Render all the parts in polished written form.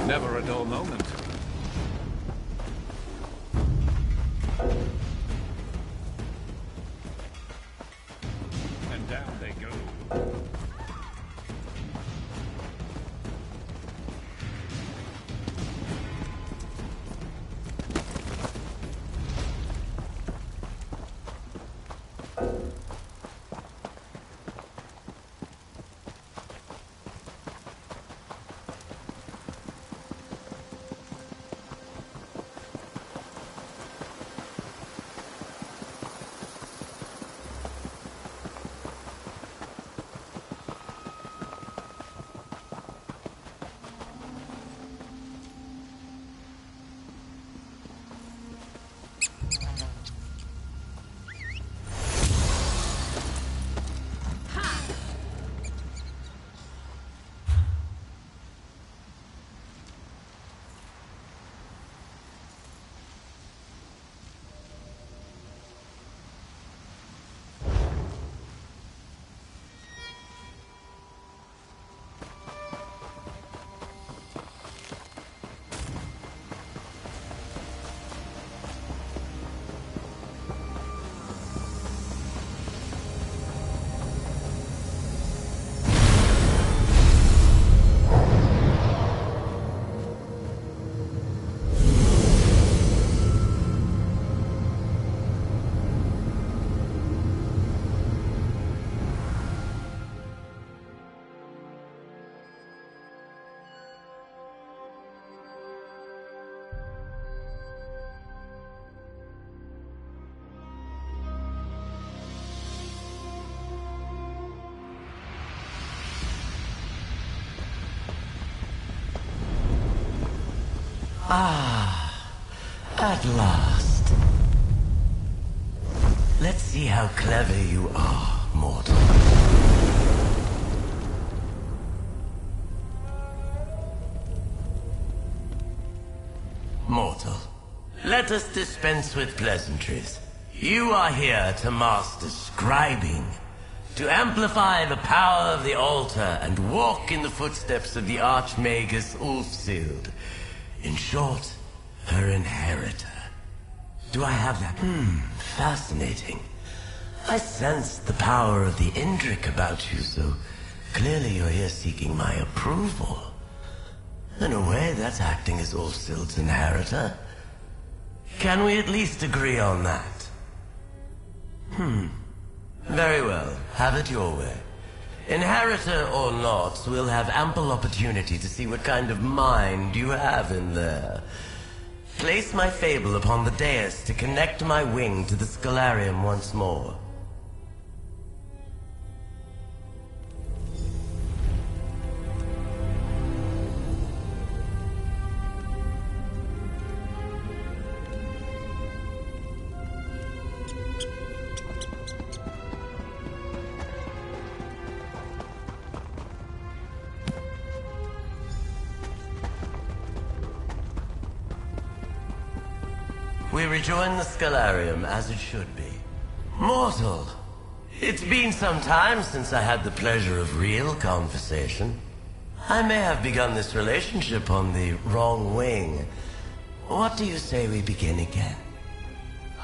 Never a dull moment. And down they go. Ah, at last. Let's see how clever you are, mortal. Mortal, let us dispense with pleasantries. You are here to master scribing, to amplify the power of the altar and walk in the footsteps of the Archmagus Ulfsild. In short, her inheritor. Do I have that? Fascinating. I sensed the power of the Indrik about you, so clearly you're here seeking my approval. In a way, that's acting as Ulfsild's inheritor. Can we at least agree on that? Very well. Have it your way. Inheritor or not, we'll have ample opportunity to see what kind of mind you have in there. Place my fable upon the dais to connect my wing to the Scalarium once more. We rejoin the Scalarium as it should be. Mortal, it's been some time since I had the pleasure of real conversation. I may have begun this relationship on the wrong wing. What do you say we begin again?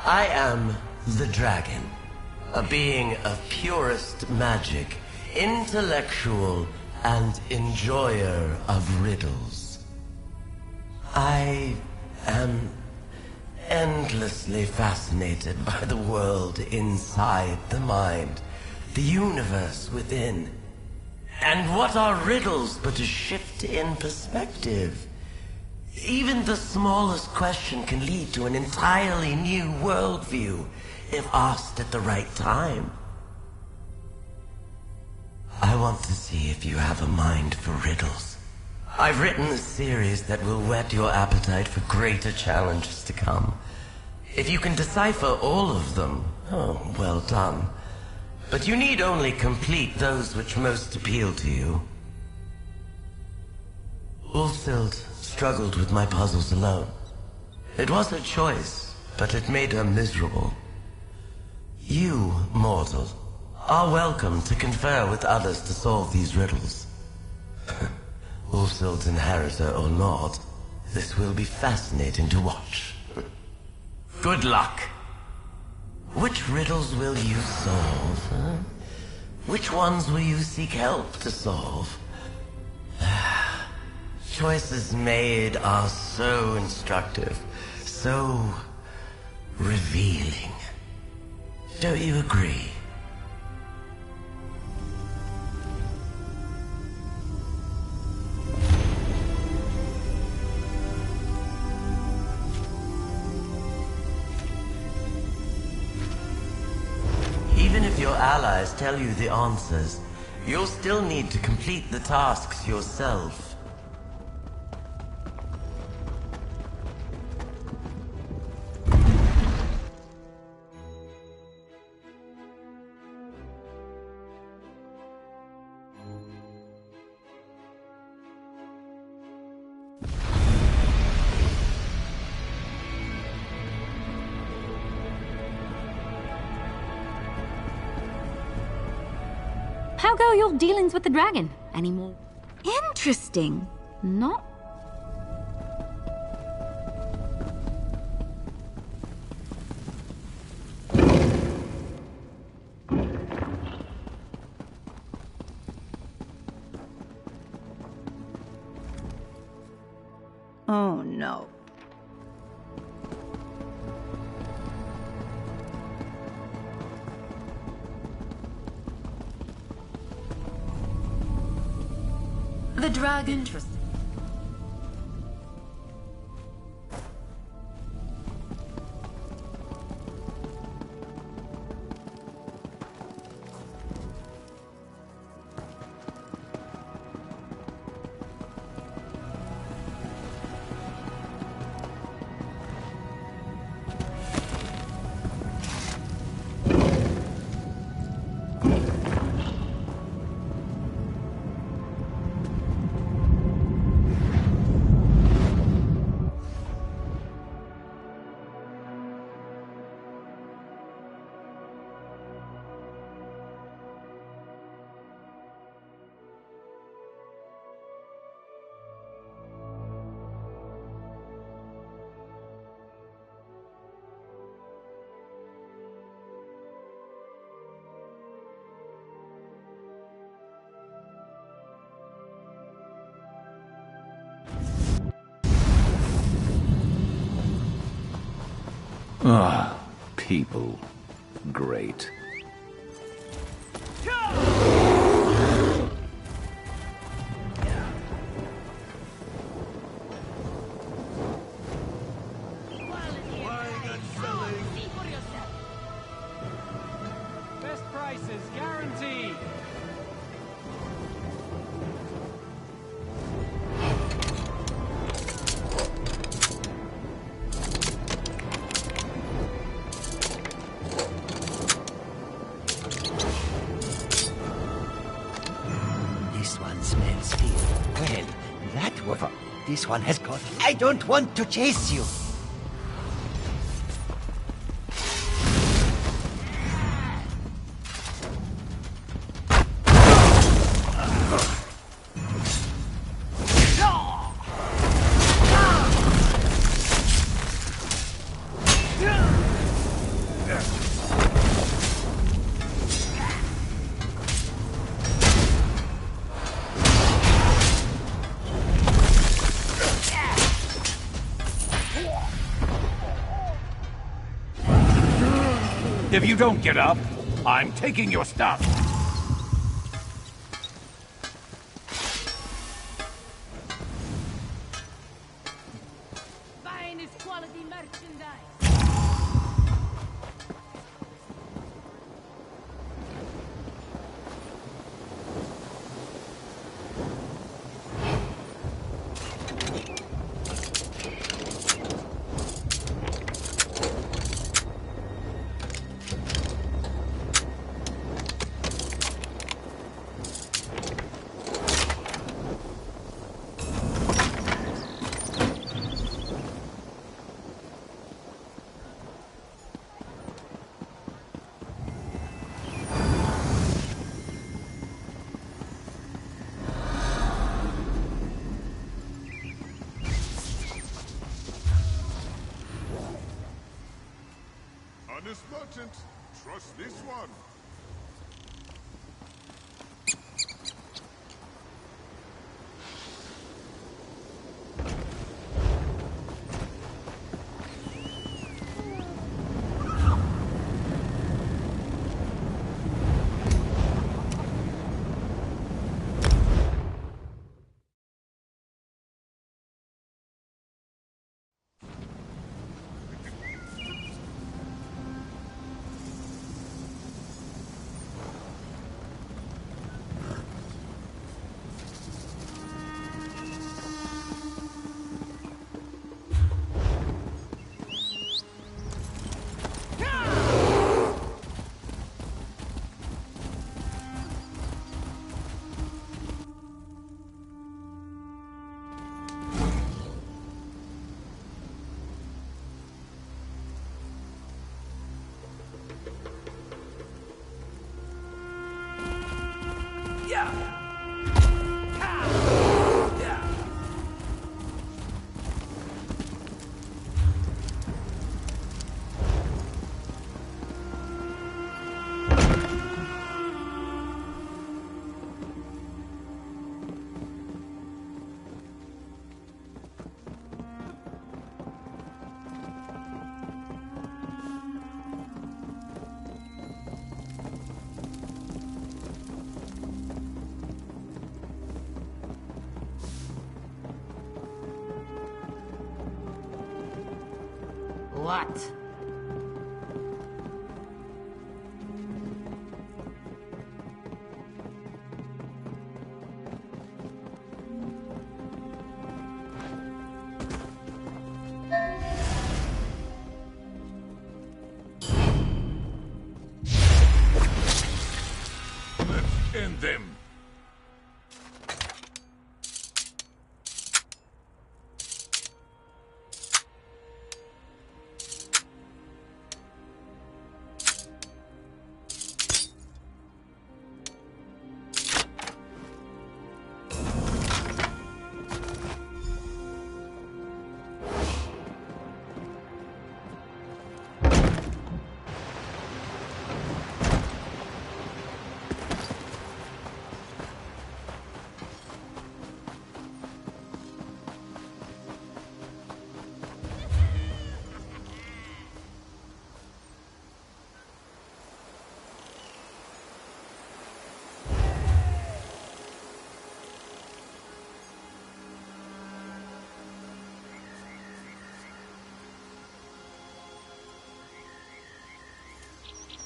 I am the dragon, a being of purest magic, intellectual and enjoyer of riddles. I am endlessly fascinated by the world inside the mind, the universe within. And what are riddles but a shift in perspective? Even the smallest question can lead to an entirely new worldview, if asked at the right time. I want to see if you have a mind for riddles. I've written a series that will whet your appetite for greater challenges to come. If you can decipher all of them, oh, well done. But you need only complete those which most appeal to you. Ulfsild struggled with my puzzles alone. It was her choice, but it made her miserable. You, mortal, are welcome to confer with others to solve these riddles. Ulfsild's inheritor or not, this will be fascinating to watch. Good luck. Which riddles will you solve, huh? Which ones will you seek help to solve? Choices made are so instructive, so revealing. Don't you agree? Even if your allies tell you the answers, you'll still need to complete the tasks yourself. How go your dealings with the dragon? Any more interesting? Not. Oh no. The dragon. Ah, people. Great. Best prices guaranteed. This one smells fear. Well, that was... This one has got... I don't want to chase you. If you don't get up, I'm taking your stuff. Finest quality merchandise. Honest merchant. Trust this one. What? Let's end them.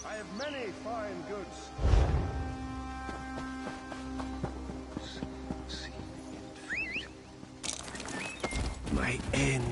I have many fine goods. My end.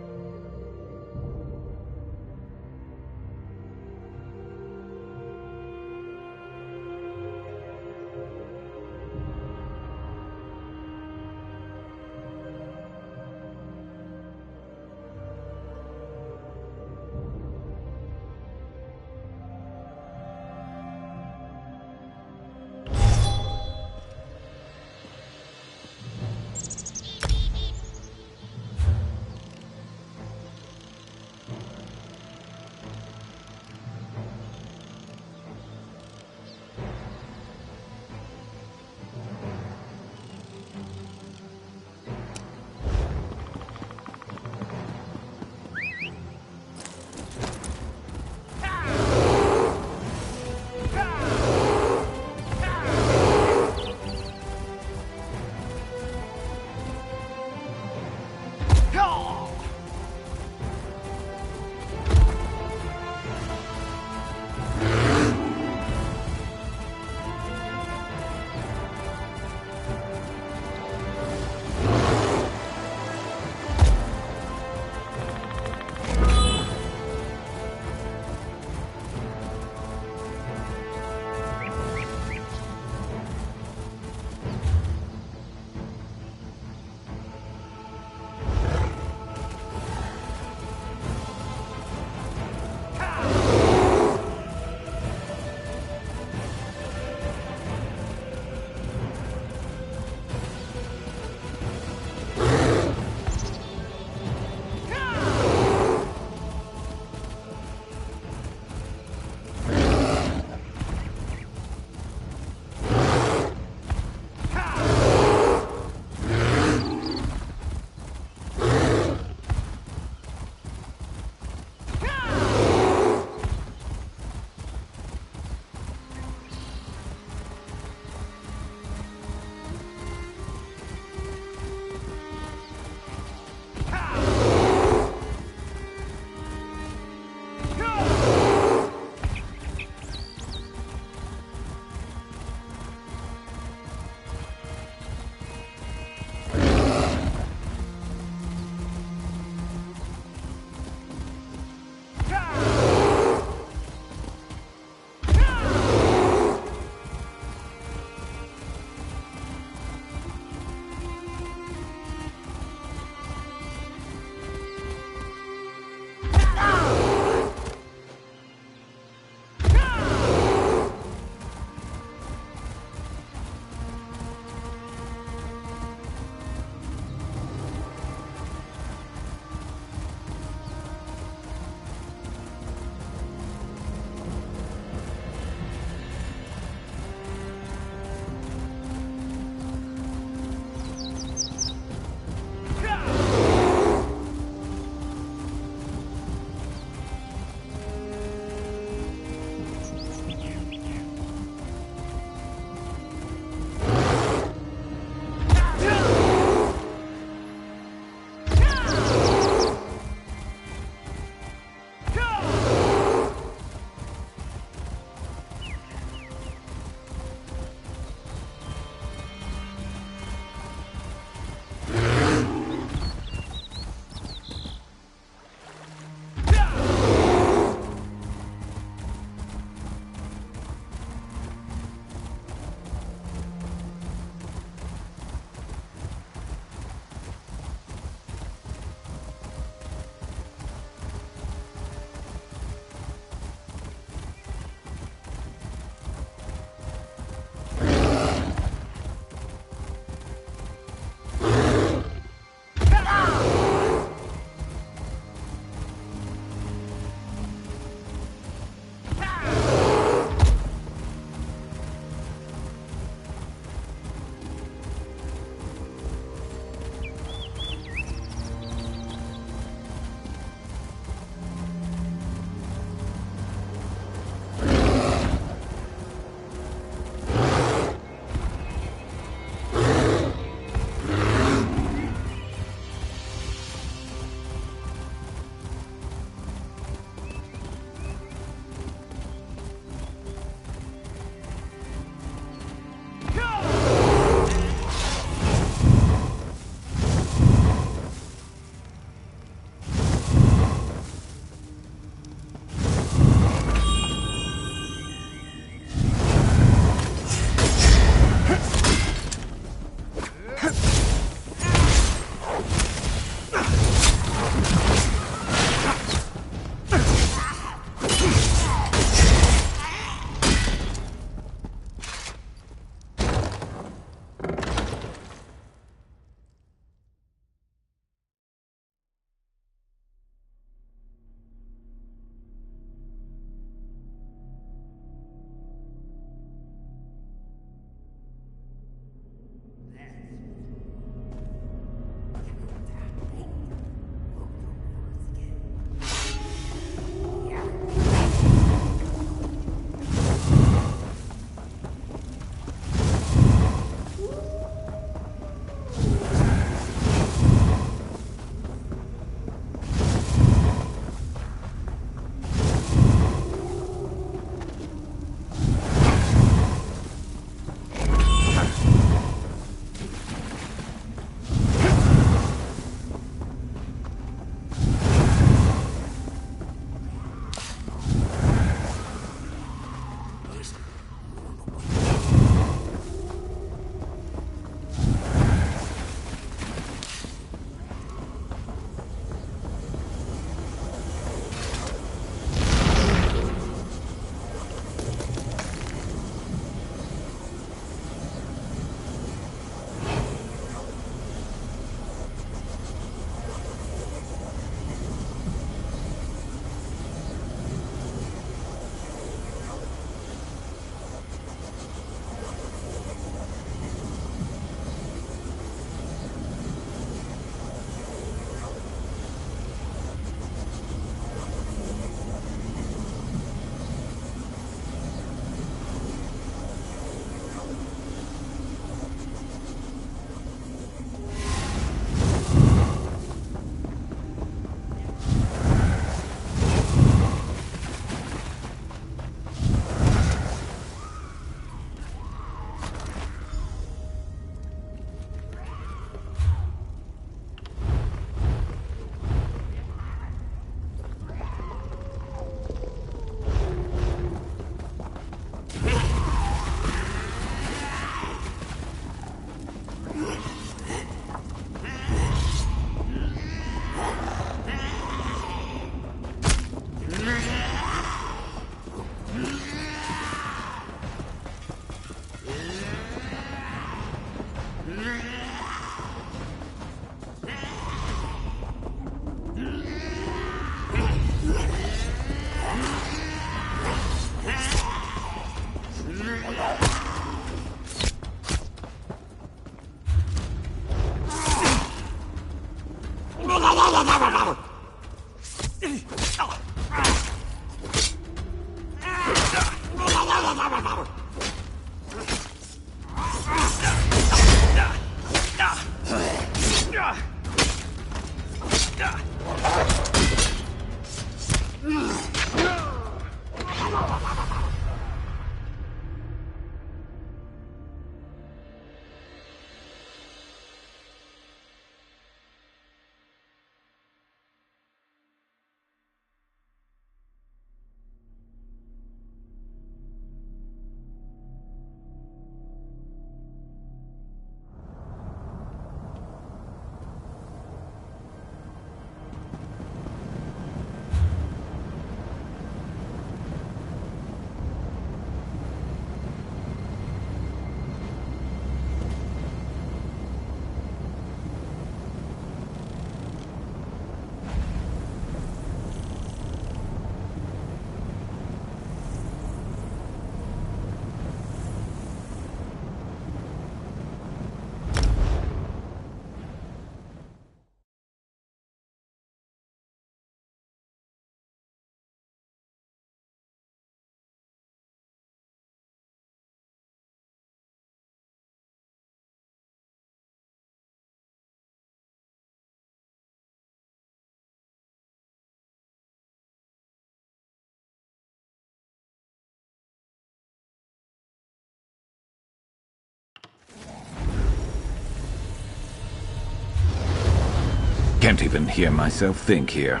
Can't even hear myself think here.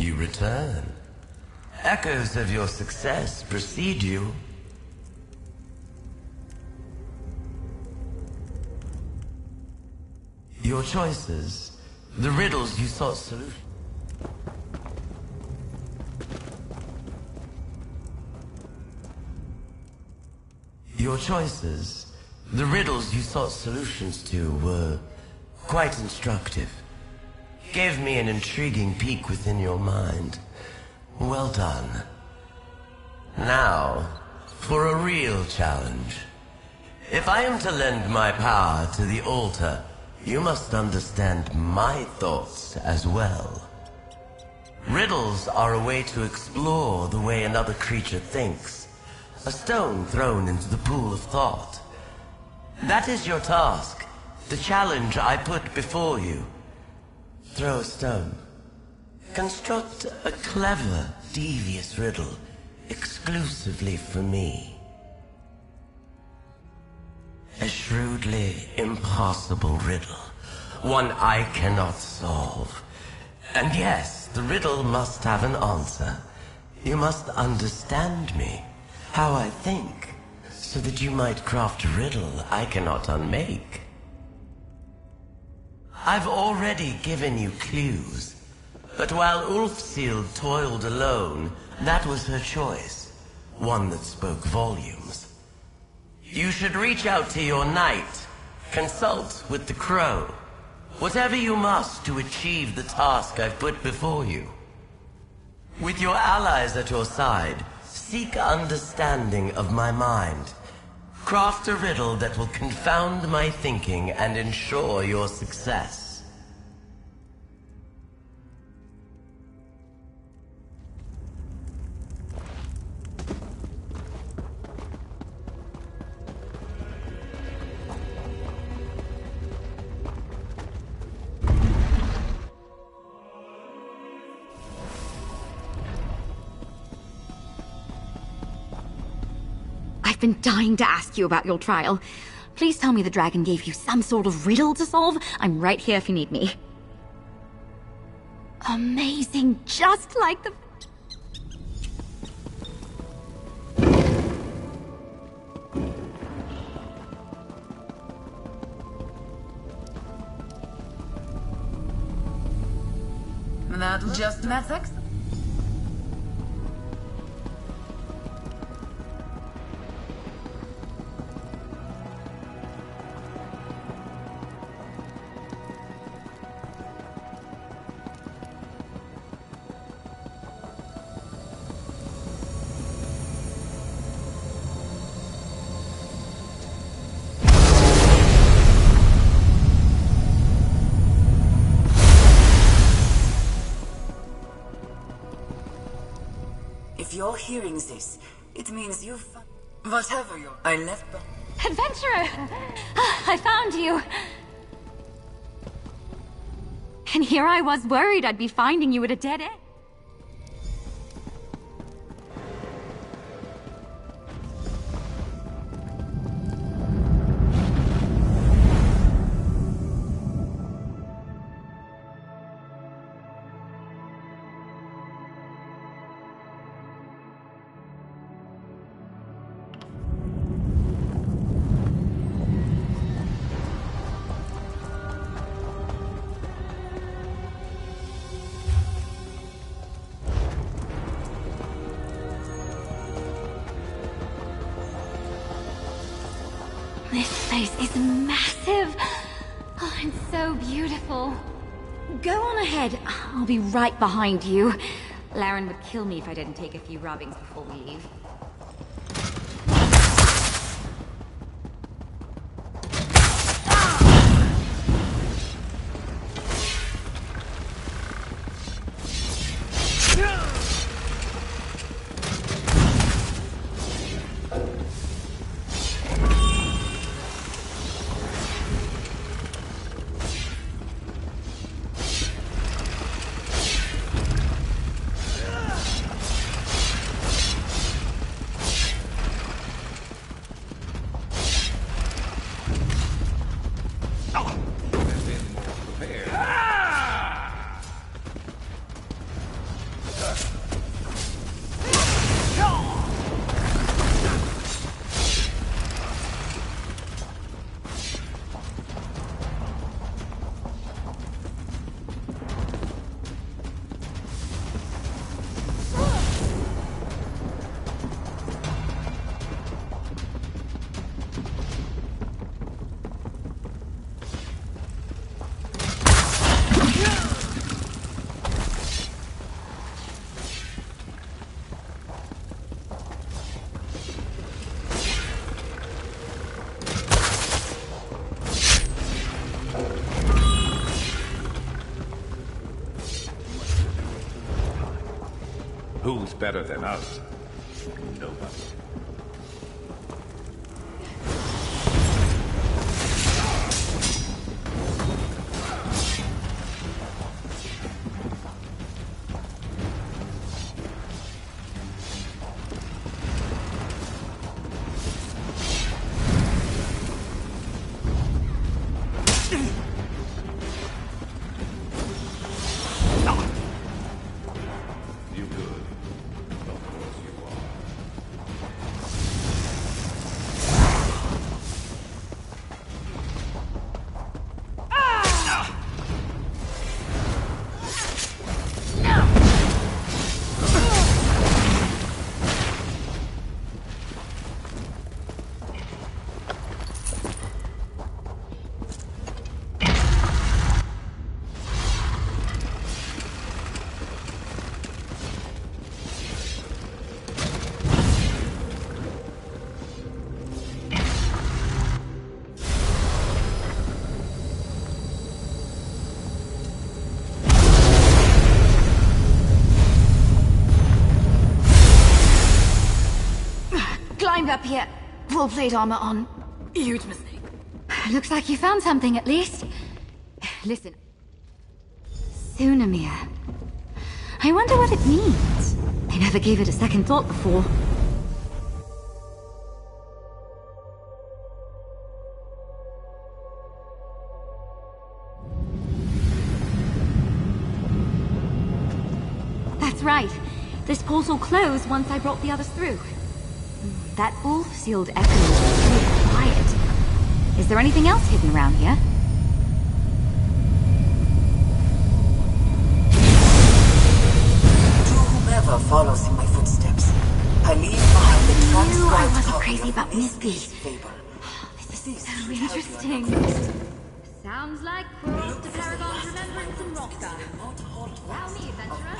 You return. Echoes of your success precede you. Your choices, the riddles you sought solution. Your choices, the riddles you sought solutions to were quite instructive. Gave me an intriguing peek within your mind. Well done. Now, for a real challenge. If I am to lend my power to the altar, you must understand my thoughts as well. Riddles are a way to explore the way another creature thinks. A stone thrown into the pool of thought. That is your task, the challenge I put before you. Throw a stone. Construct a clever, devious riddle, exclusively for me. A shrewdly impossible riddle, one I cannot solve. And yes, the riddle must have an answer. You must understand me, how I think, so that you might craft a riddle I cannot unmake. I've already given you clues, but while Ulfsild toiled alone, that was her choice, one that spoke volumes. You should reach out to your knight, consult with the crow, whatever you must to achieve the task I've put before you. With your allies at your side, seek understanding of my mind. Craft a riddle that will confound my thinking and ensure your success. I've been dying to ask you about your trial. Please tell me the dragon gave you some sort of riddle to solve. I'm right here if you need me. Amazing, just like the... That's just methods. If you're hearing this, it means you've... Whatever you... I left... Adventurer! I found you! And here I was worried I'd be finding you at a dead end. This place is massive. Oh, and so beautiful. Go on ahead. I'll be right behind you. Laren would kill me if I didn't take a few rubbings before we leave. Who's better than us? Nobody. You could. Of course you are. Climbed up here. Full plate armor on. Huge mistake. Looks like you found something at least. Listen. Sunamir. I wonder what it means. I never gave it a second thought before. That's right. This portal closed once I brought the others through. That wolf-sealed echo is really quiet. Is there anything else hidden around here? To whomever follows in my footsteps, I leave behind the I transcribed wasn't copy crazy of about this Misty. fable. This is so interesting. Sounds like we're off to Paragon's Remembrance in Rothgar. Allow me, adventurer.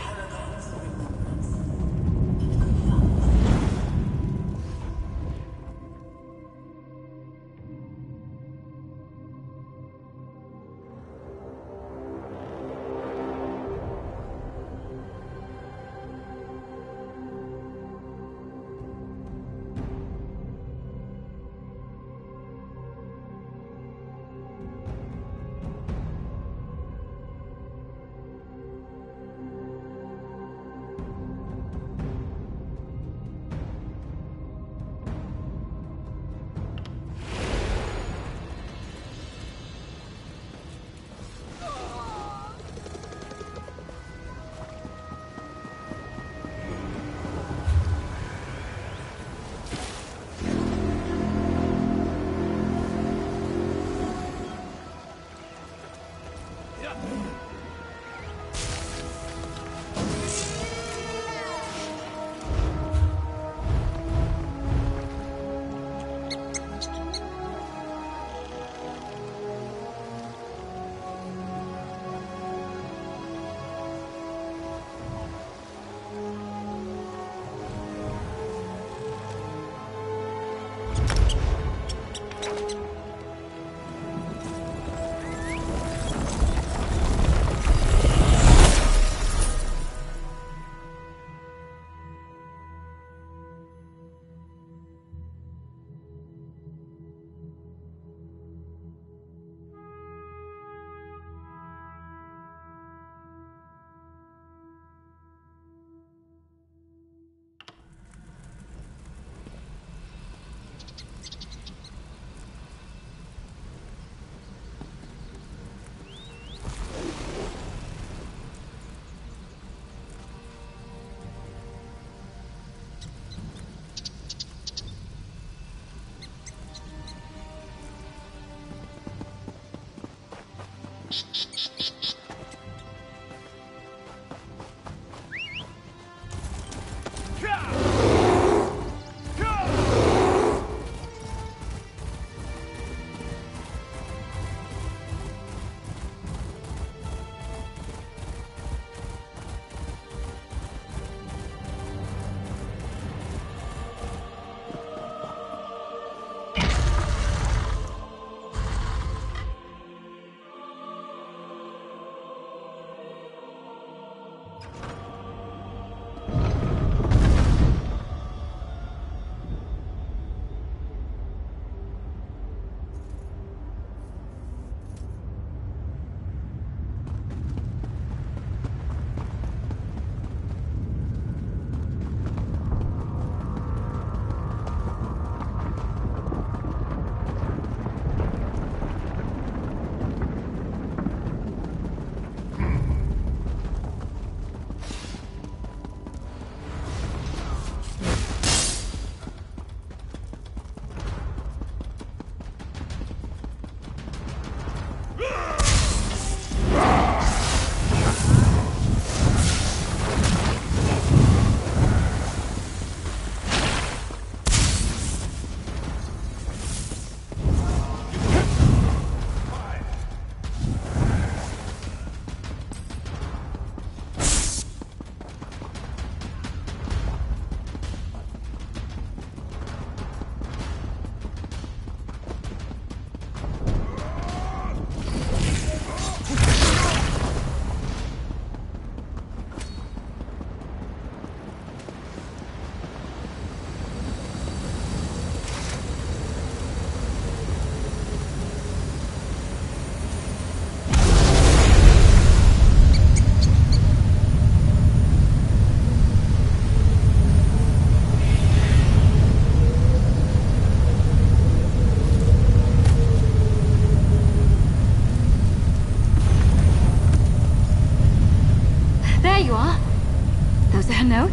So notes?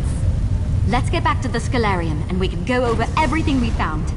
Let's get back to the Scalarium and we can go over everything we found.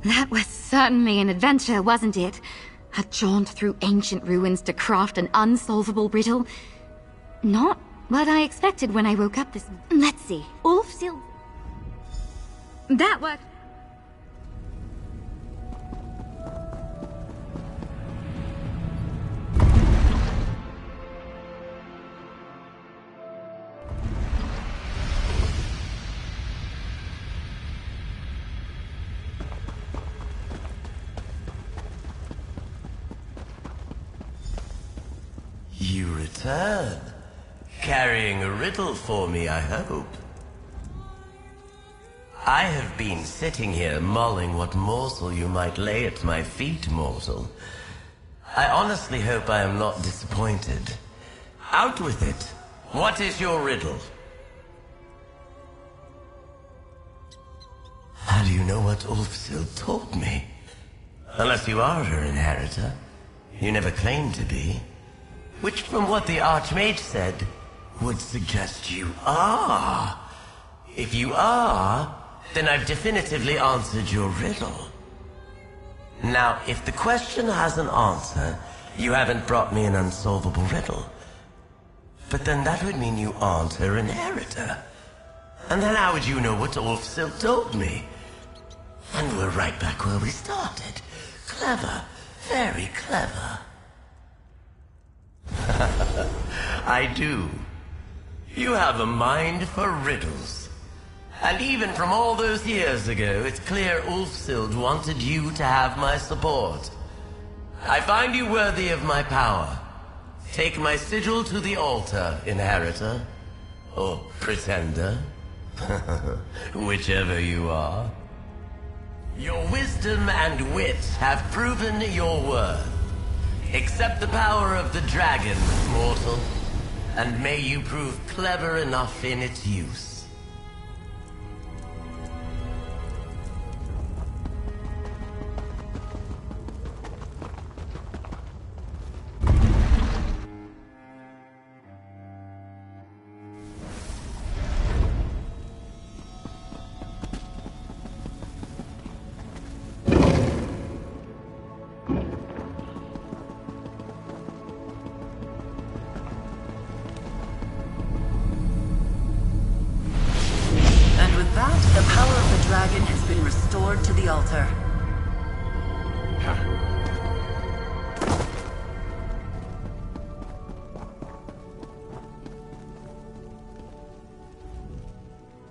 That was certainly an adventure, wasn't it? A jaunt through ancient ruins to craft an unsolvable riddle. Not what I expected when I woke up this... Let's see. Ulf still... That worked. You return. Carrying a riddle for me, I hope. I have been sitting here mulling what morsel you might lay at my feet, mortal. I honestly hope I am not disappointed. Out with it. What is your riddle? How do you know what Ulfsild told me? Unless you are her inheritor. You never claimed to be. Which, from what the Archmage said, would suggest you are. If you are, then I've definitively answered your riddle. Now, if the question has an answer, you haven't brought me an unsolvable riddle. But then that would mean you aren't her inheritor. And then how would you know what Ulfsild told me? And we're right back where we started. Clever. Very clever. I do. You have a mind for riddles. And even from all those years ago, it's clear Ulfsild wanted you to have my support. I find you worthy of my power. Take my sigil to the altar, inheritor. Or pretender. Whichever you are. Your wisdom and wit have proven your worth. Accept the power of the dragon, mortal, and may you prove clever enough in its use.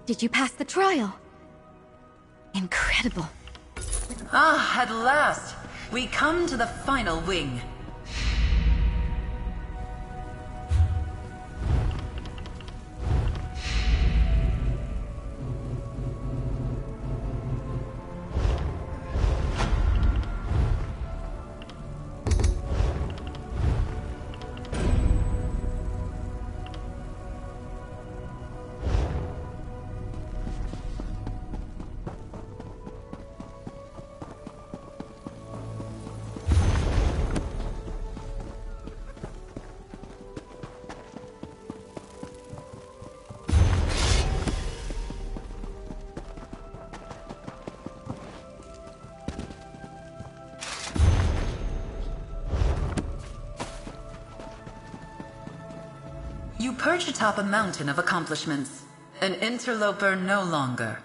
Did you pass the trial? Incredible. Ah, at last! We come to the final wing. You perch atop a mountain of accomplishments. An interloper no longer.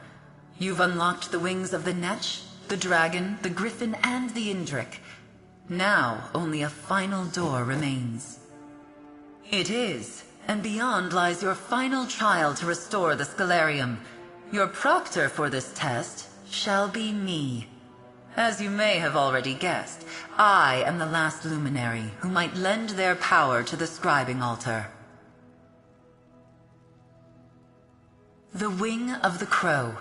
You've unlocked the wings of the Netch, the Dragon, the Griffin, and the Indrik. Now, only a final door remains. It is, and beyond lies your final trial to restore the Scalarium. Your proctor for this test shall be me. As you may have already guessed, I am the last luminary who might lend their power to the scribing altar. The Wing of the Crow.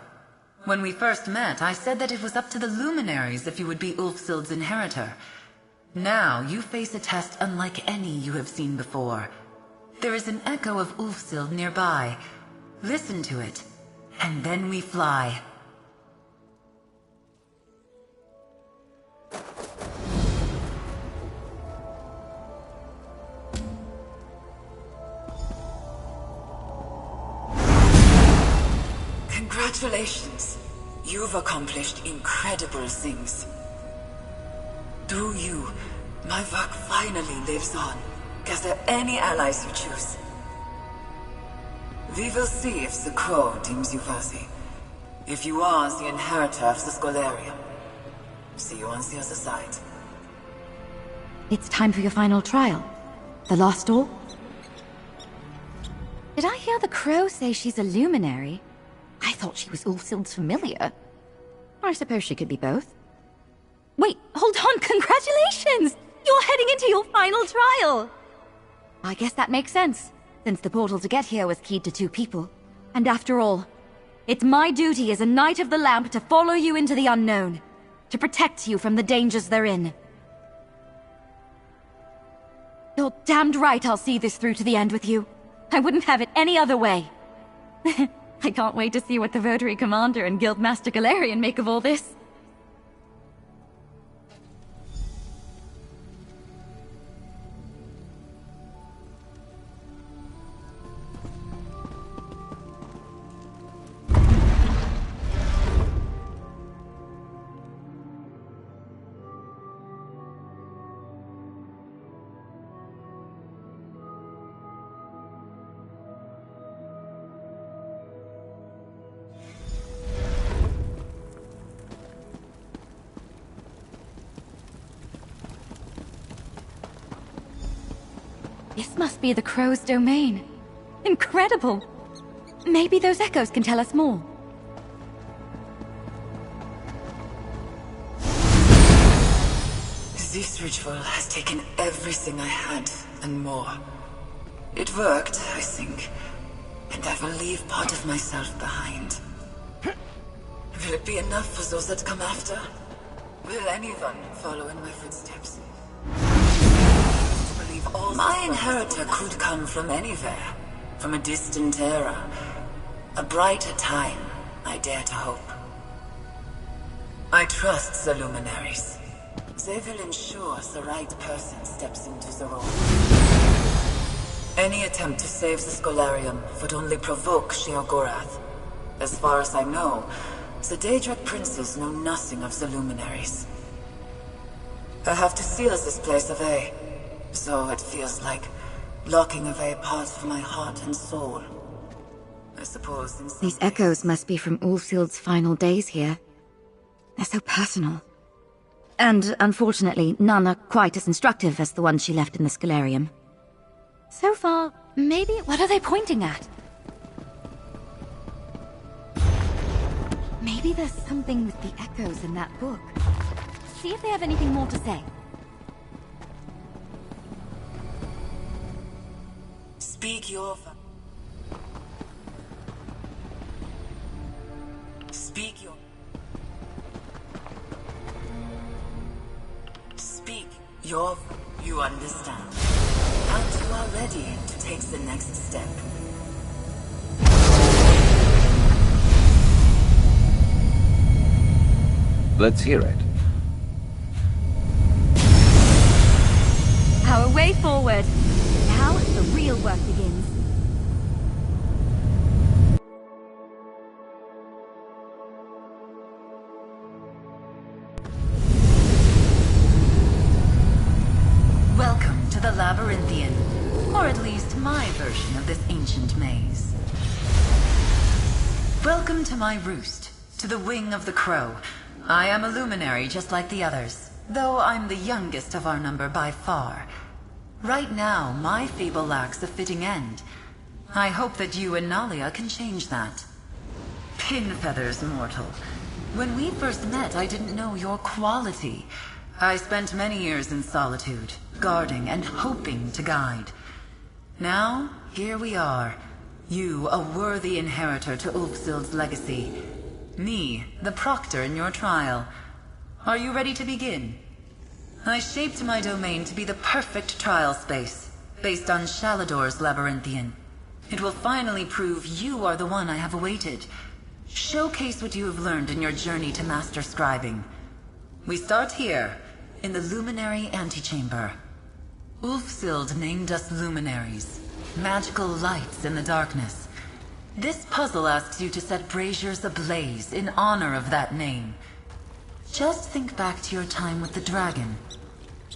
When we first met, I said that it was up to the luminaries if you would be Ulfsild's inheritor. Now you face a test unlike any you have seen before. There is an echo of Ulfsild nearby. Listen to it, and then we fly. Congratulations. You've accomplished incredible things. Through you, my work finally lives on. Gather any allies you choose. We will see if the Crow deems you worthy. If you are the inheritor of the Scholarium. See you on the other side. It's time for your final trial. The last door? Did I hear the Crow say she's a luminary? I thought she was Ulfsild's familiar. I suppose she could be both. Wait, hold on, congratulations! You're heading into your final trial! I guess that makes sense, since the portal to get here was keyed to 2 people. And after all, it's my duty as a Knight of the Lamp to follow you into the unknown, to protect you from the dangers therein. You're damned right I'll see this through to the end with you. I wouldn't have it any other way. I can't wait to see what the Votary Commander and Guildmaster Galarian make of all this. This must be the Crow's domain. Incredible! Maybe those echoes can tell us more. This ritual has taken everything I had, and more. It worked, I think, and I will leave part of myself behind. Will it be enough for those that come after? Will anyone follow in my footsteps? My inheritor could come from anywhere, from a distant era. A brighter time, I dare to hope. I trust the luminaries. They will ensure the right person steps into the role. Any attempt to save the Scholarium would only provoke Sheogorath. As far as I know, the Daedric princes know nothing of the luminaries. I have to seal this place away. So it feels like locking away parts of my heart and soul. I suppose in These echoes must be from Ulfsild's final days here. They're so personal. And unfortunately, none are quite as instructive as the ones she left in the Scalarium. So far, maybe... What are they pointing at? Maybe there's something with the echoes in that book. See if they have anything more to say. Speak your... Speak your... Speak your... You understand. And you are ready to take the next step. Let's hear it. Our way forward. Now the real work begins. Welcome to the Labyrinthian, or at least my version of this ancient maze. Welcome to my roost, to the wing of the crow. I am a luminary just like the others, though I'm the youngest of our number by far. Right now, my fable lacks a fitting end. I hope that you and Nalia can change that. Pin feathers, mortal. When we first met, I didn't know your quality. I spent many years in solitude, guarding and hoping to guide. Now, here we are. You, a worthy inheritor to Ulfsild's legacy. Me, the proctor in your trial. Are you ready to begin? I shaped my domain to be the perfect trial space, based on Shalador's Labyrinthian. It will finally prove you are the one I have awaited. Showcase what you have learned in your journey to master scribing. We start here, in the Luminary Antechamber. Ulfsild named us Luminaries, magical lights in the darkness. This puzzle asks you to set braziers ablaze in honor of that name. Just think back to your time with the dragon.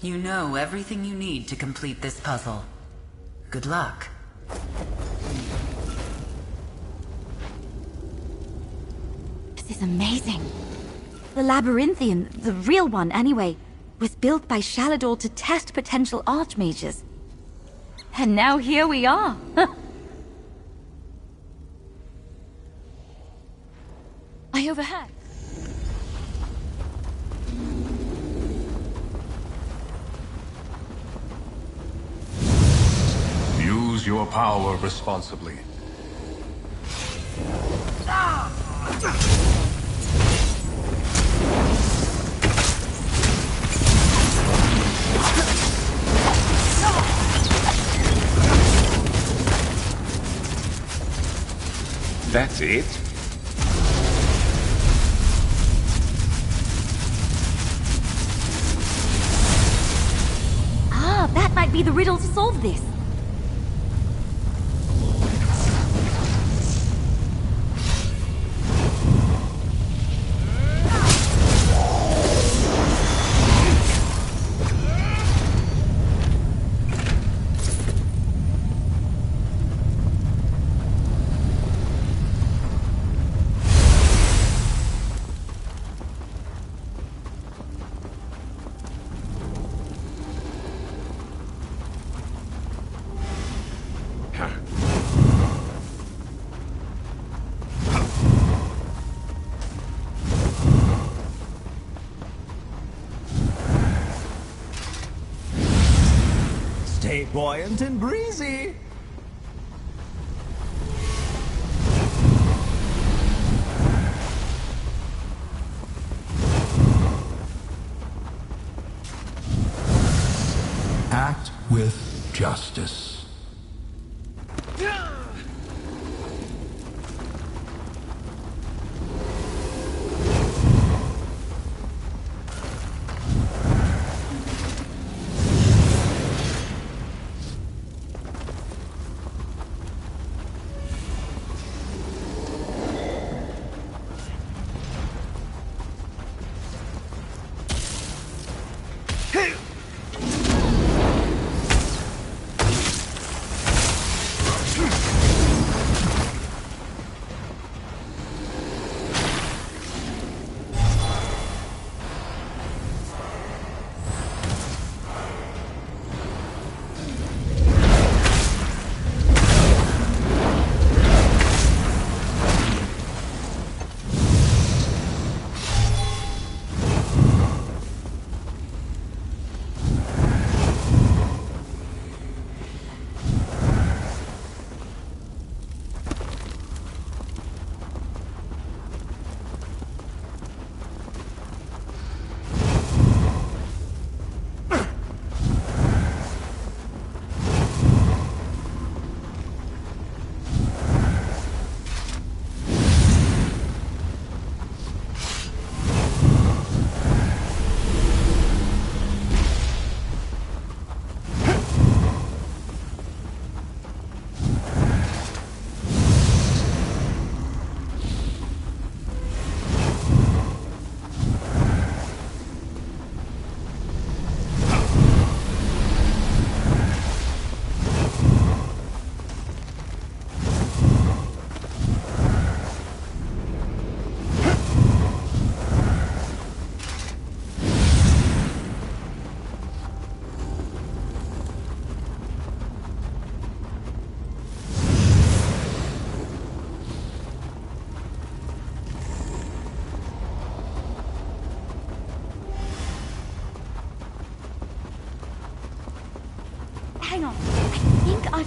You know everything you need to complete this puzzle. Good luck. This is amazing. The Labyrinthian, the real one anyway, was built by Shalador to test potential archmages. And now here we are. I overheard. Use your power responsibly. That's it? Ah, that might be the riddle to solve this. Stay buoyant and breezy. Act with justice.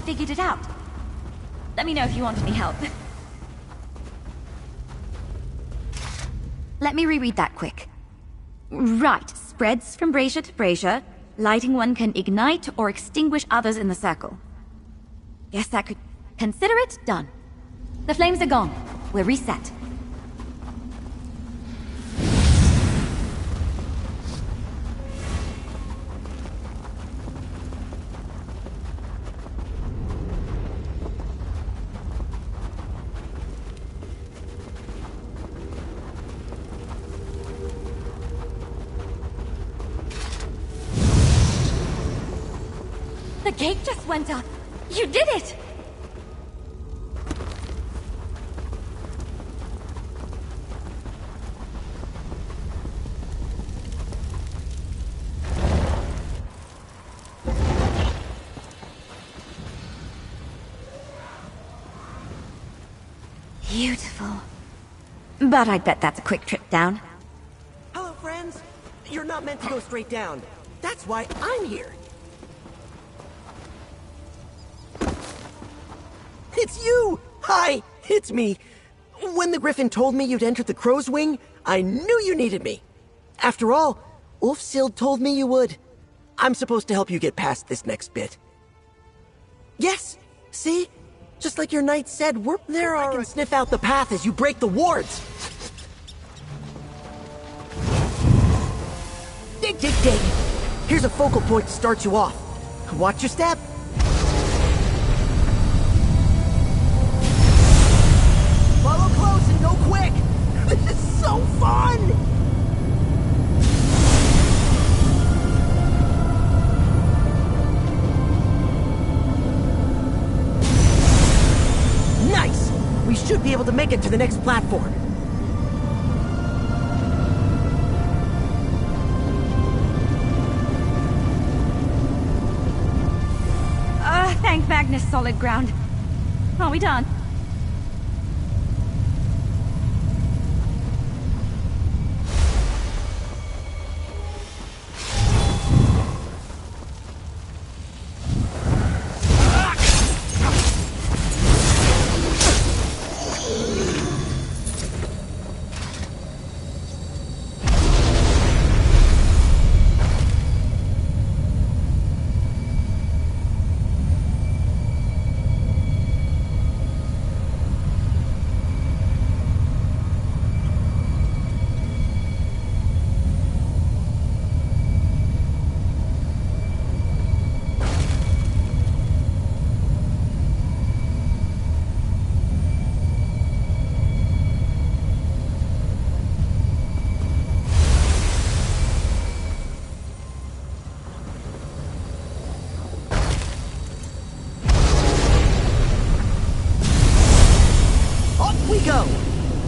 figured it out. Let me know if you want any help. Let me reread that quick. Right, spreads from brazier to brazier. Lighting one can ignite or extinguish others in the circle. Guess that could... Consider it done. The flames are gone. We're reset. The gate just went up. You did it! Beautiful. But I bet that's a quick trip down. Hello, friends. You're not meant to go straight down. That's why I'm here. It's you! Hi, it's me. When the Griffin told me you'd entered the Crow's Wing, I knew you needed me. After all, Ulfsild told me you would. I'm supposed to help you get past this next bit. Yes, see? Just like your knight said, I can sniff out the path as you break the wards. Dig, dig, dig. Here's a focal point to start you off. Watch your step. Follow close and go quick. This is so fun! Nice! We should be able to make it to the next platform. Thank Magnus, solid ground. Are we done?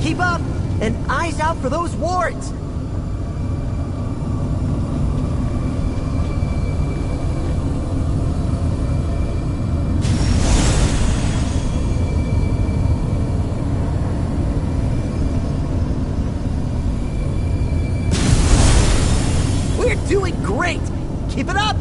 Keep up, and eyes out for those wards! We're doing great! Keep it up!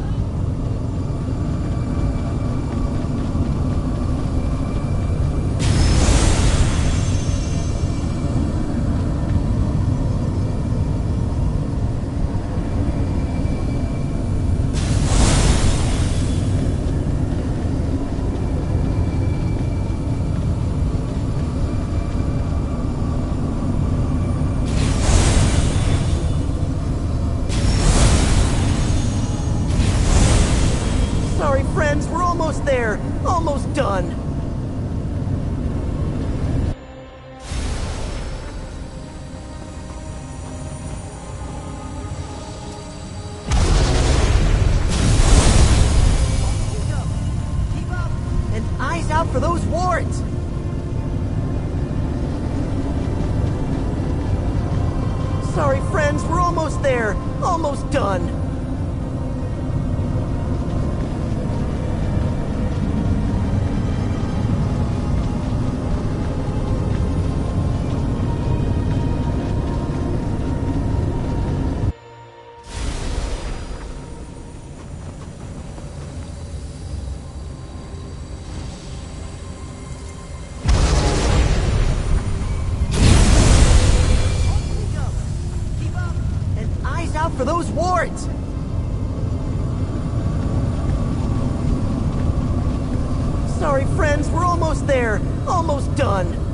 We're almost there. Almost done. Keep up, and eyes out for those wards. Sorry, friends, we're almost there. Almost done. for those wards! Sorry, friends, we're almost there. Almost done.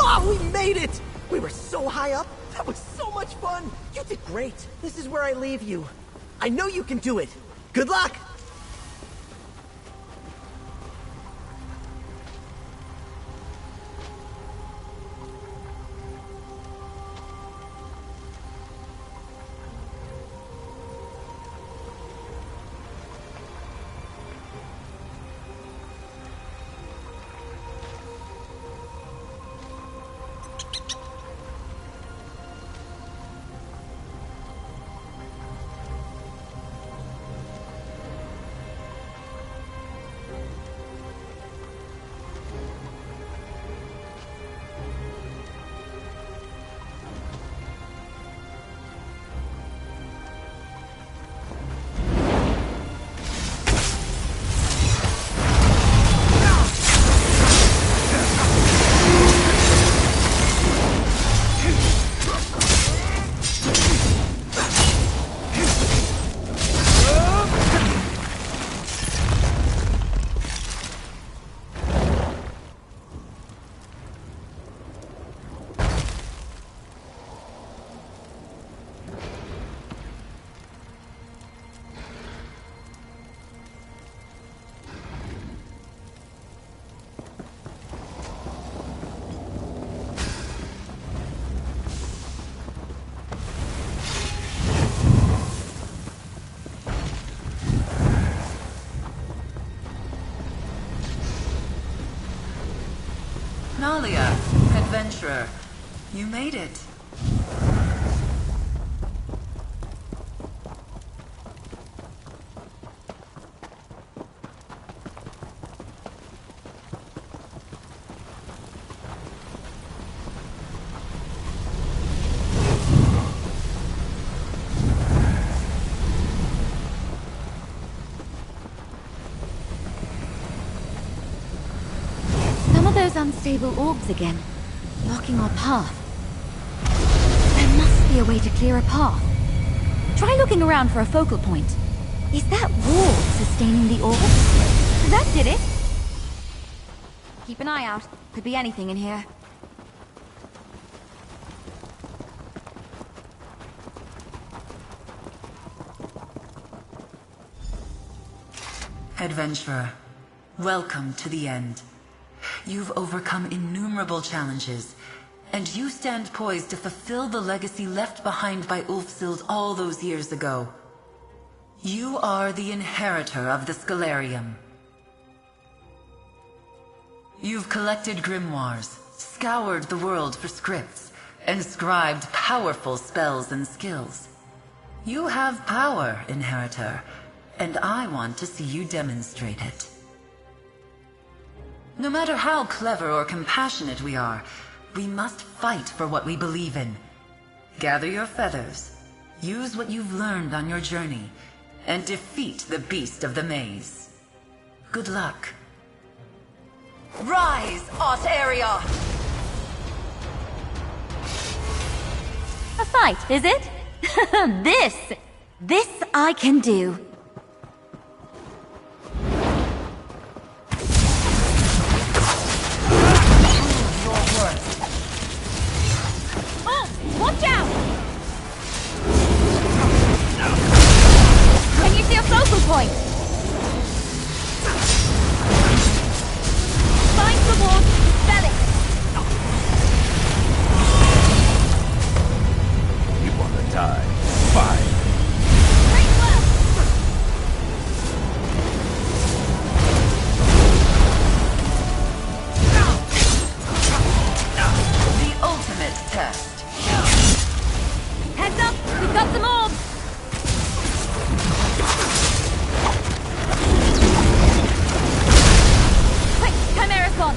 Oh, we made it! We were so high up. That was so much fun! You did great. This is where I leave you. I know you can do it. Good luck! Nalia, adventurer, you made it. Those unstable orbs again, blocking our path. There must be a way to clear a path. Try looking around for a focal point. Is that wall sustaining the orb? That did it! Keep an eye out. Could be anything in here. Adventurer, welcome to the end. You've overcome innumerable challenges, and you stand poised to fulfill the legacy left behind by Ulfsild all those years ago. You are the inheritor of the Scalarium. You've collected grimoires, scoured the world for scripts, and scribed powerful spells and skills. You have power, Inheritor, and I want to see you demonstrate it. No matter how clever or compassionate we are, we must fight for what we believe in. Gather your feathers, use what you've learned on your journey, and defeat the beast of the maze. Good luck. Rise, Art-Area! A fight, is it? This I can do. Watch out! Can you see a focal point? Find the wall, spell it! You want to die? Fine. Great work! The ultimate test. Heads up! We've got some orbs! Quick, Chimera's gone!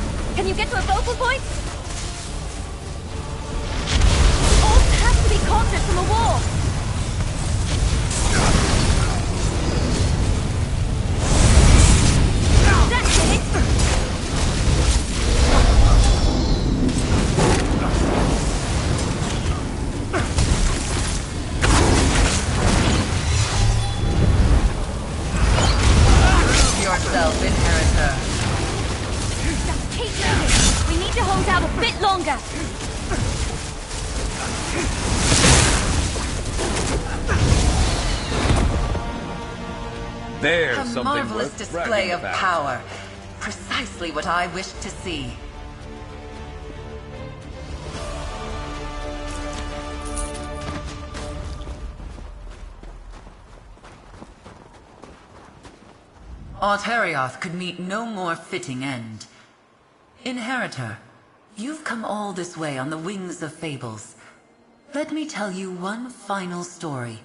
There's A something marvelous worth display bragging of about. power. Precisely what I wished to see. Auterioth could meet no more fitting end. Inheritor, you've come all this way on the wings of fables. Let me tell you one final story.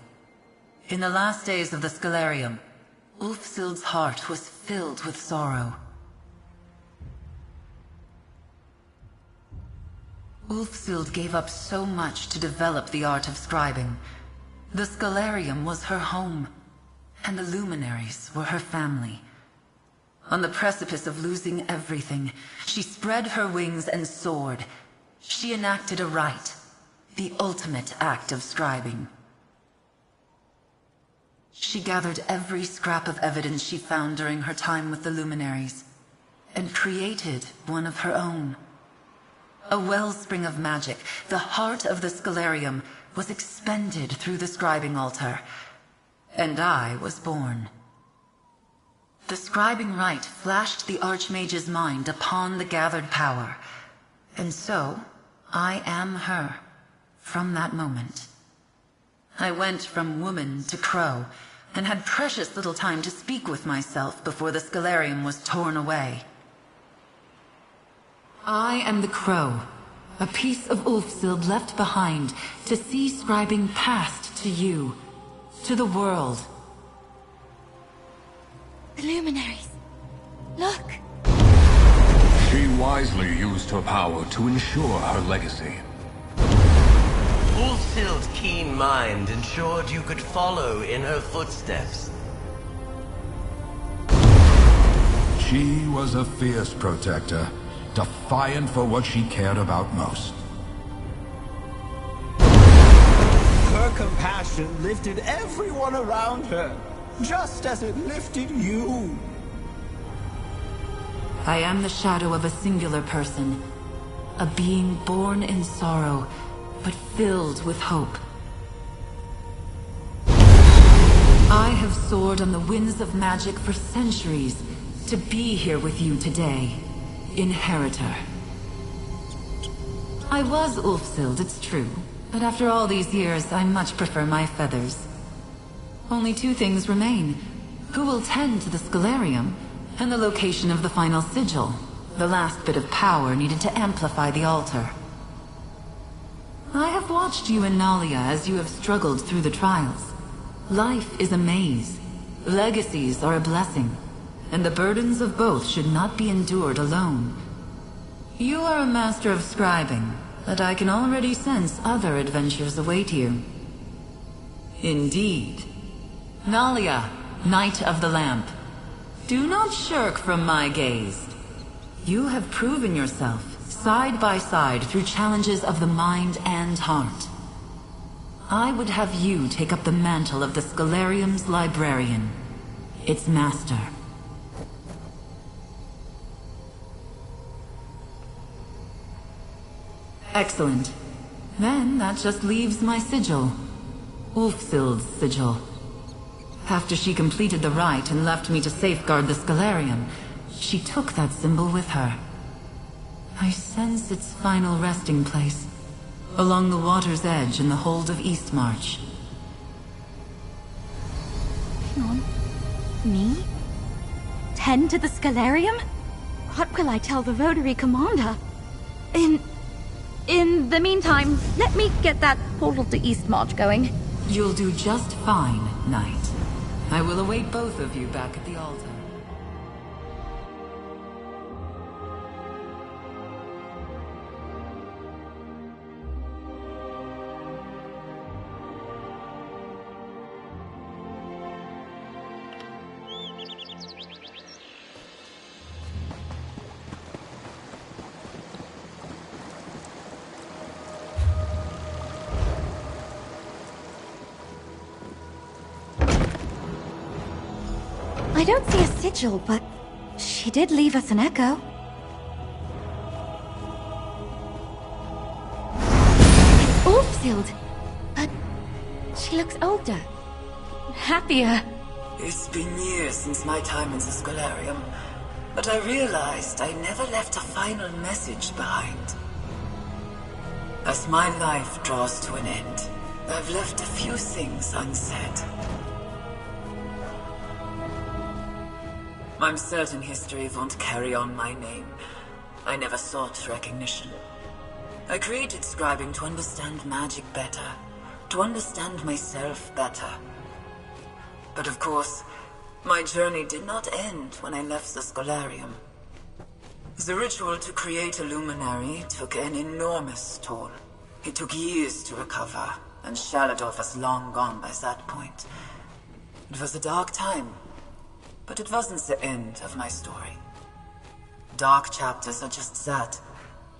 In the last days of the Scalarium, Ulfsild's heart was filled with sorrow. Ulfsild gave up so much to develop the art of scribing. The Scalarium was her home, and the luminaries were her family. On the precipice of losing everything, she spread her wings and soared. She enacted a rite, the ultimate act of scribing. She gathered every scrap of evidence she found during her time with the luminaries, and created one of her own. A wellspring of magic, the heart of the Scalarium, was expended through the scribing altar, and I was born. The scribing rite flashed the Archmage's mind upon the gathered power, and so I am her from that moment. I went from woman to crow, and had precious little time to speak with myself before the Scalarium was torn away. I am the crow, a piece of Ulfsild left behind to see scribing passed to you, to the world. The luminaries. Look! She wisely used her power to ensure her legacy. Ulfsild's keen mind ensured you could follow in her footsteps. She was a fierce protector, defiant for what she cared about most. Her compassion lifted everyone around her, just as it lifted you. I am the shadow of a singular person, a being born in sorrow, but filled with hope. I have soared on the winds of magic for centuries to be here with you today, Inheritor. I was Ulfsild, it's true, but after all these years, I much prefer my feathers. Only two things remain. Who will tend to the Scalarium, and the location of the final sigil, the last bit of power needed to amplify the altar. I have watched you and Nalia as you have struggled through the trials. Life is a maze. Legacies are a blessing, and the burdens of both should not be endured alone. You are a master of scribing, but I can already sense other adventures await you. Indeed. Nalia, Knight of the Lamp, do not shirk from my gaze. You have proven yourself, side by side, through challenges of the mind and heart. I would have you take up the mantle of the Scalarium's librarian, its master. Excellent. Then that just leaves my sigil. Ulfsild's sigil. After she completed the rite and left me to safeguard the Scalarium, she took that symbol with her. I sense its final resting place, along the water's edge in the hold of Eastmarch. Hang on. Me? Tend to the Scalarium? What will I tell the Rotary Commander? In the meantime, let me get that portal to Eastmarch going. You'll do just fine, Knight. I will await both of you back at the altar. I don't see a sigil, but she did leave us an echo. It's Ulfsild, but she looks older, happier. It's been years since my time in the Scholarium, but I realized I never left a final message behind. As my life draws to an end, I've left a few things unsaid. I'm certain history won't carry on my name. I never sought recognition. I created Scribing to understand magic better, to understand myself better. But of course, my journey did not end when I left the Scholarium. The ritual to create a luminary took an enormous toll. It took years to recover, and Shaladov was long gone by that point. It was a dark time, but it wasn't the end of my story. Dark chapters are just that,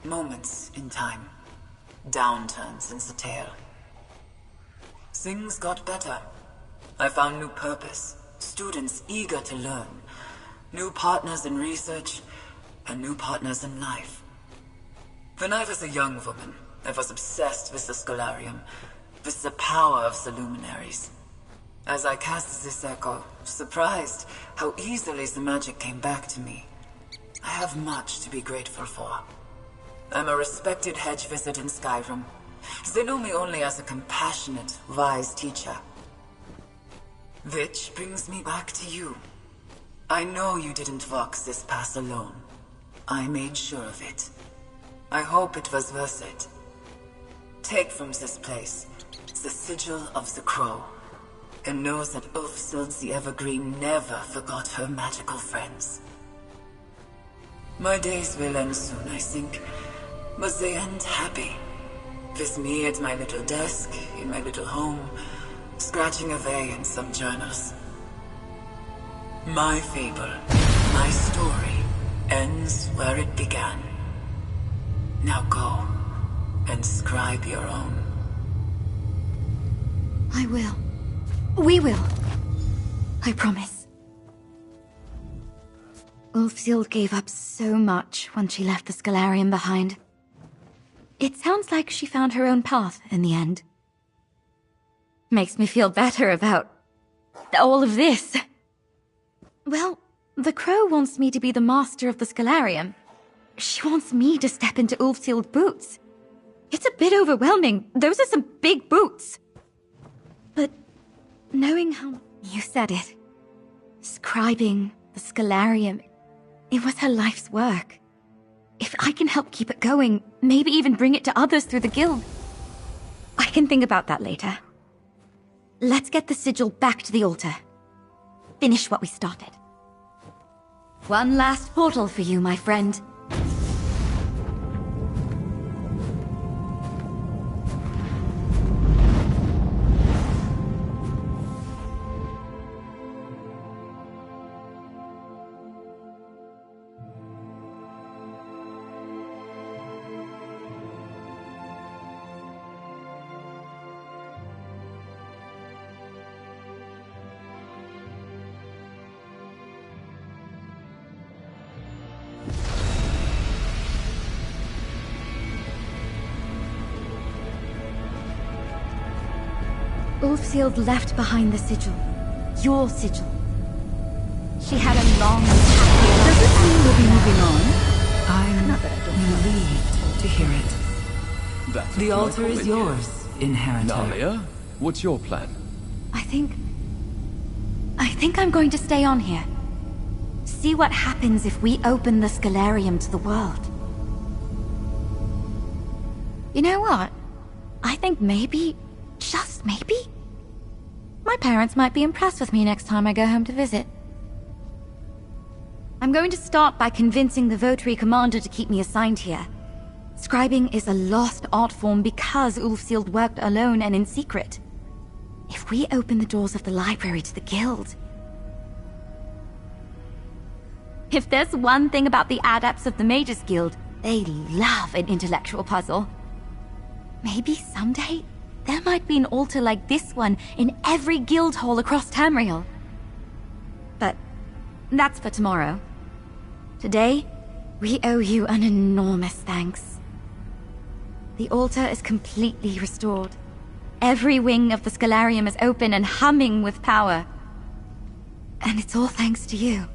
moments in time, downturns in the tale. Things got better. I found new purpose, students eager to learn, new partners in research, and new partners in life. When I was a young woman, I was obsessed with the Scholarium, with the power of the luminaries. As I cast this echo, surprised how easily the magic came back to me. I have much to be grateful for. I'm a respected hedge wizard in Skyrim. They know me only as a compassionate, wise teacher. Which brings me back to you. I know you didn't walk this path alone. I made sure of it. I hope it was worth it. Take from this place the sigil of the Crow, and know that Ulfsild the Evergreen never forgot her magical friends. My days will end soon, I think, but they end happy. With me at my little desk, in my little home, scratching away in some journals. My fable, my story, ends where it began. Now go, and scribe your own. I will. We will. I promise. Ulfsild gave up so much when she left the Scholarium behind. It sounds like she found her own path in the end. Makes me feel better about all of this. Well, the Crow wants me to be the master of the Scholarium. She wants me to step into Ulfsild's boots. It's a bit overwhelming. Those are some big boots. But knowing how you said it, scribing the Scholarium, it was her life's work. If I can help keep it going, maybe even bring it to others through the guild, I can think about that later. Let's get the sigil back to the altar. Finish what we started. One last portal for you, my friend. Ulfsild left behind the sigil. Your sigil. She had a long and happy life. Does it mean we'll be moving on? I'm relieved to hear it. That's The altar is yours, Inheritor. Nalia, what's your plan? I think I'm going to stay on here. See what happens if we open the Scholarium to the world. You know what? I think maybe, just maybe, my parents might be impressed with me next time I go home to visit. I'm going to start by convincing the Votary Commander to keep me assigned here. Scribing is a lost art form because Ulfsild worked alone and in secret. If we open the doors of the library to the guild... If there's one thing about the adepts of the Mages Guild, they love an intellectual puzzle. Maybe someday, there might be an altar like this one in every guild hall across Tamriel. But that's for tomorrow. Today, we owe you an enormous thanks. The altar is completely restored. Every wing of the Scholarium is open and humming with power. And it's all thanks to you.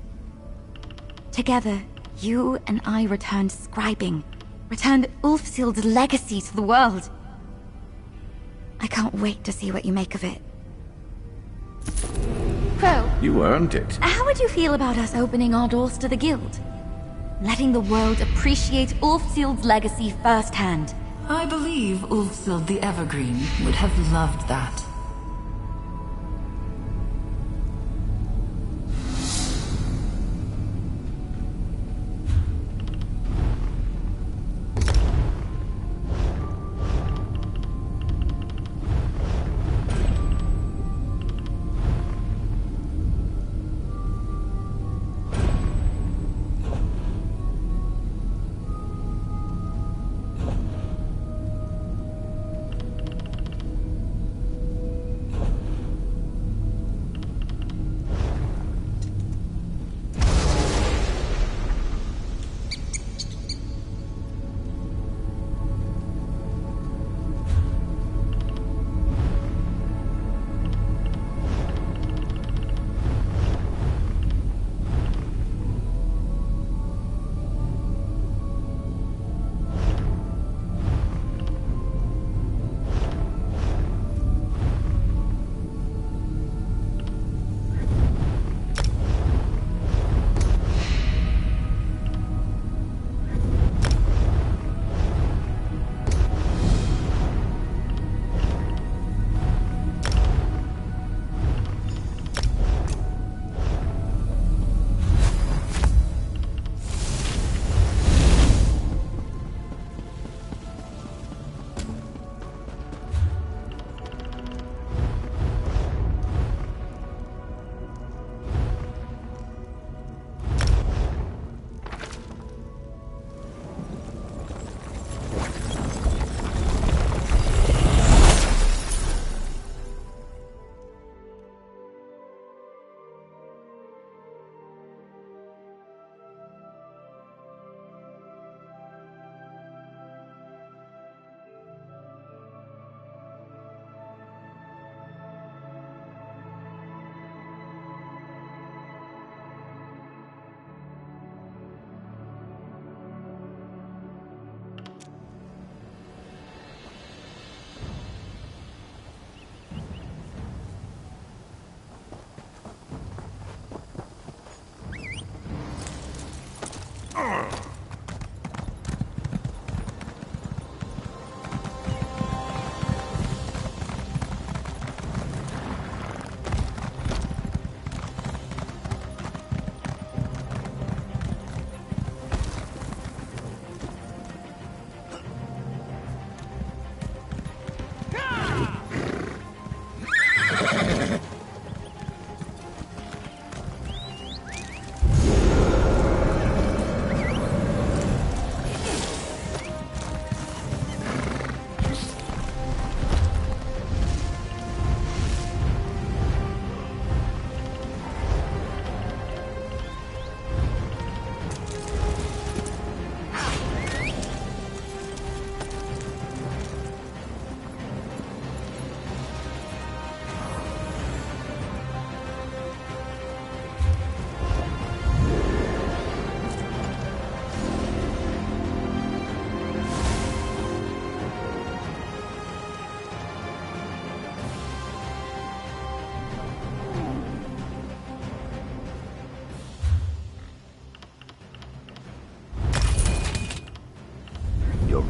Together, you and I returned Scribing. Returned Ulfsild's legacy to the world. I can't wait to see what you make of it. Crow. You earned it. How would you feel about us opening our doors to the guild? Letting the world appreciate Ulfsild's legacy firsthand. I believe Ulfsild the Evergreen would have loved that.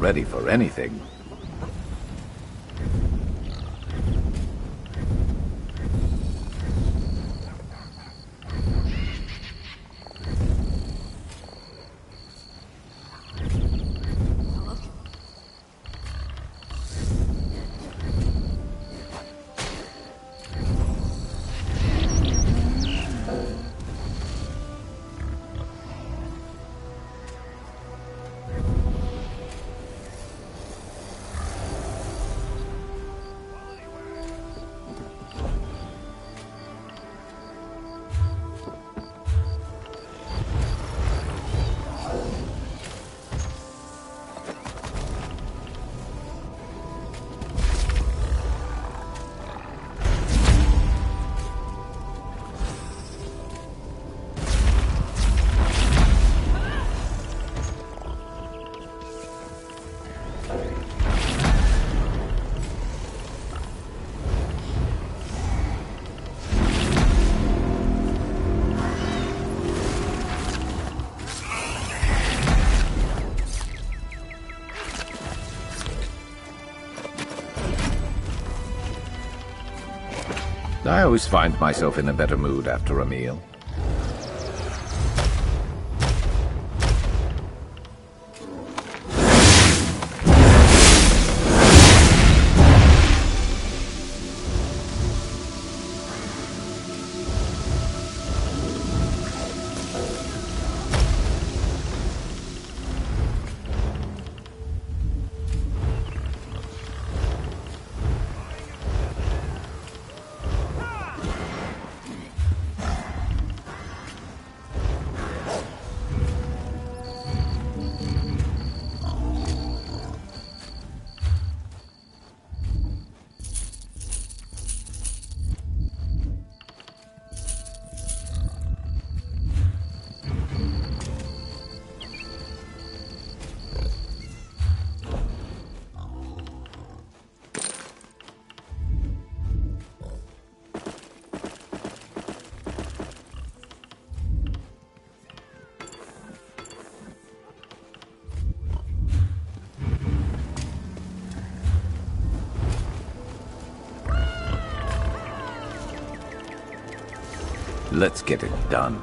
Ready for anything. I always find myself in a better mood after a meal. Let's get it done.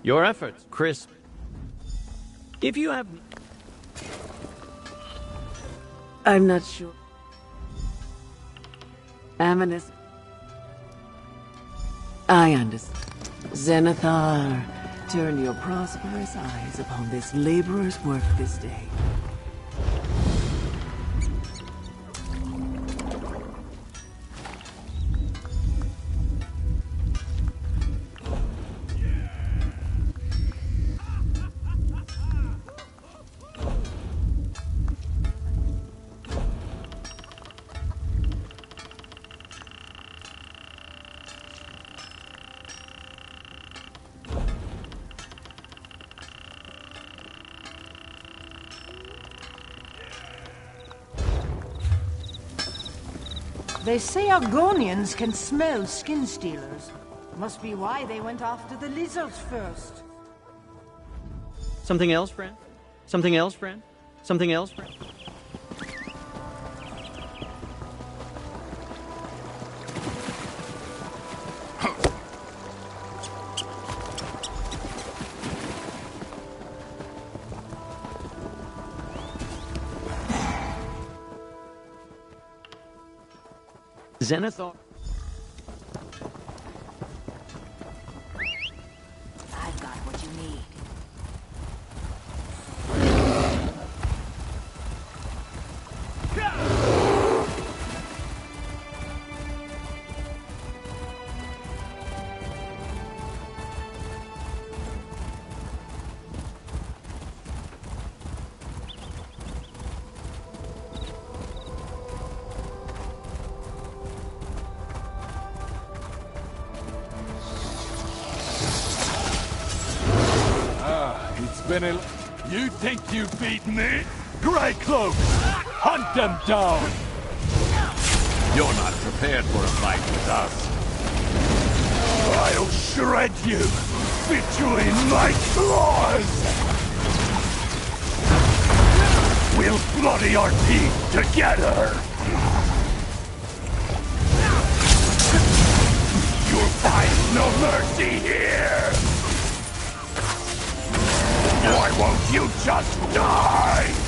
Your efforts, crisp. If you have... I'm not sure. Amanus. I understand. Zenithar, turn your prosperous eyes upon this laborer's work this day. They say Argonians can smell skin stealers. Must be why they went after the lizards first. Something else, friend? Something else, friend? Something else, friend? Zenithar. been You think you beat me? Grey Cloak! Hunt them down! You're not prepared for a fight with us. I'll shred you between my claws! We'll bloody our teeth together! You'll find no mercy here! Why won't you just die?